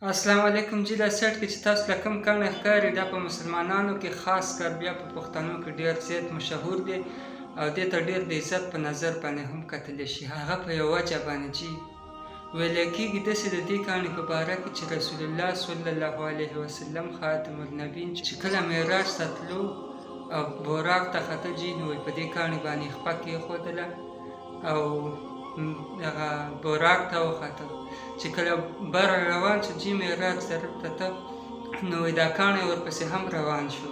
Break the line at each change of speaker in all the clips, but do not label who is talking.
السلام علیکم جی دا سیټ کې چې تاسو له کوم کاڼی ښکاري دا په مسلمانانو کې خاص کر بیا په پښتنو کې ډېر زیات مشهور دی او دې ته ډېر د عزت په نظر باندې هم کتلی شي. هغه په یوه وجه باندې چې ویلی کېږي داسې د دې کاڼي په باره کې چې رسول الله صلی الله علیه وسلم خاتم النبین چې کله معراج ته تلو او براق ته خته جي نو په دې کاڼي باندې خپه کېښودله او هغه براق ته وخته چې کله بر روان شو جي معراج طرف ته ته نو دا کاڼی ورپسې هم روان شو،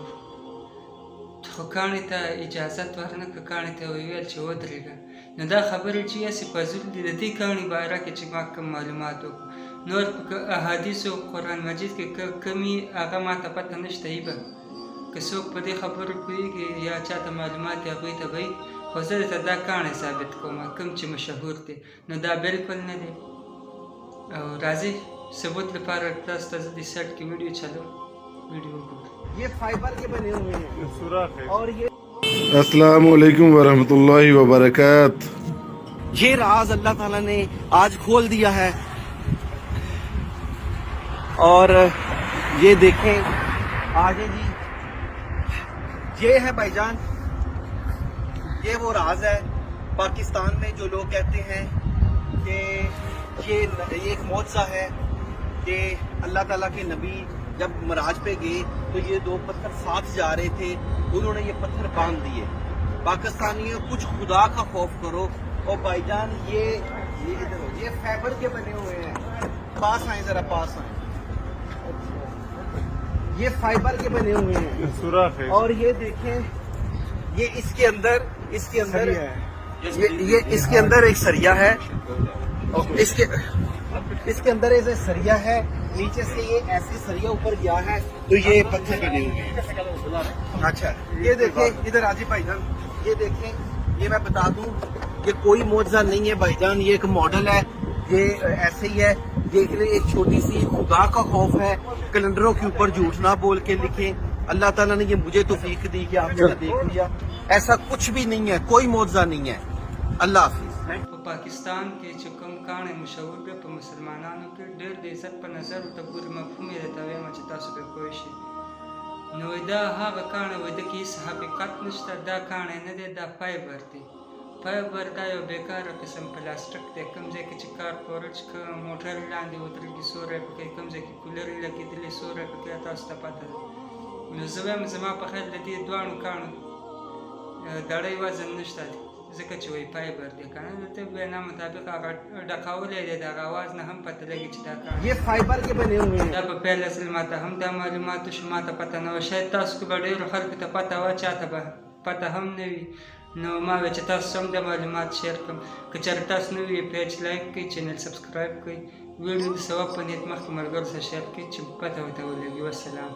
خو کاڼي ته اجازت ورنکړه. کاڼي ته وویل چې ودرېږه. نو دا خبرې چې هسې فضول دي. د دې کاڼي باره کې چې ما کوم معلومات وکړو نور په احادیثو قرآن مجید کې کمي هغه ما ته پته نشته. ای به که څوک په دې خبرو پوهېږي یا چاته معلومات یې هغوی ته به وایي، خو زه درته دا کاڼی ثابت کوم کوم چې مشهور دی. نو دا بالکل نه دی. او راځئ ثبوت لپاره تاسو ته زه د سیټ کې ویډیو چلوم، ویډیو وګورئ.
ये फाइबर के बने हुए हैं और ये
अस्सलाम वालेकुम वरहमतुल्लाहि वबरकात।
ये राज अल्लाह ताला ने आज खोल दिया है और ये देखें आगे जी, ये है भाईजान, ये वो राज है पाकिस्तान में जो लोग कहते हैं कि ये एक मौजज़ा है कि अल्लाह ताला के नबी जब मराज पे गए तो ये दो पत्थर साथ जा रहे थे, उन्होंने ये पत्थर बांध दिए। पाकिस्तानियों कुछ खुदा का खौफ करो। और भाईजान ये इधर हो, ये फाइबर के बने हुए हैं। पास आए जरा, पास आए। ये फाइबर के बने हुए हैं और ये देखें, ये इसके अंदर ये इसके अंदर एक सरिया है और इसके अंदर एक सरिया है। नीचे से ये ऐसे सरिया ऊपर गया है तो ये पत्थर बने हुए हैं। अच्छा ये देखें इधर आजी भाईजान, ये देखें, ये मैं बता दूं ये कोई मौजज़ा नहीं है भाईजान, ये एक मॉडल है। ये ऐसे ही है, देख रहे एक छोटी सी खुदा का खौफ है। कैलेंडरों के ऊपर झूठ ना बोल के लिखें। अल्लाह ताला ने ये मुझे तौफीक दी कि आपने देख लिया, ऐसा कुछ भी नहीं है, कोई मौजज़ा नहीं है। अल्लाह हाफिज़।
په پاکستان کې چې کوم کاڼی مشهور دی په مسلمانانو کې ډېر د عزت په نظر ورته ګوري. مفهوم یې درته وایم چې تاسو پرې پوه شئ. نو دا هغه کاڼی وایي ده کې هېڅ حقیقت نشته. دا کاڼی نه دی، دا فایبر دی. فایبر دا یو بېکاره قسم پلاستیک دی. کوم ځای کې چې کارپوریټ که موټر لاندې ودرېږي سوری پکې، کوم ځای کې کولر لګېدلی سوری پکې، تاسو ته پته ده. نو زه وایم زما په خیال د دې دواړو کاڼو دړی وزن نشته دی، ځکه چې وایي فایبر دی. که نه د طب وینا مطابق هغه ډکولی دی، د هغه اواز نه هم پته لګي چې دا کاڼی
ये फाइबर के बने हुए हैं।
دا په پیل اصل ماته هم دا معلومات شو، ماته پته نه وه. شاید تاسو کې به ډېرو خلکو ته پته وه، چاته به پته هم نه وي. نو ما ویل چې تاسو هم د معلومات شیر کړم. که چېرې تاسو نه وي پیج لایک کړئ، چینل سبسکرایب کړئ، ویډیو د ثواب په نیت مخکې ملګرو سره شیر کړئ چې پته ورته ولګي. والسلام.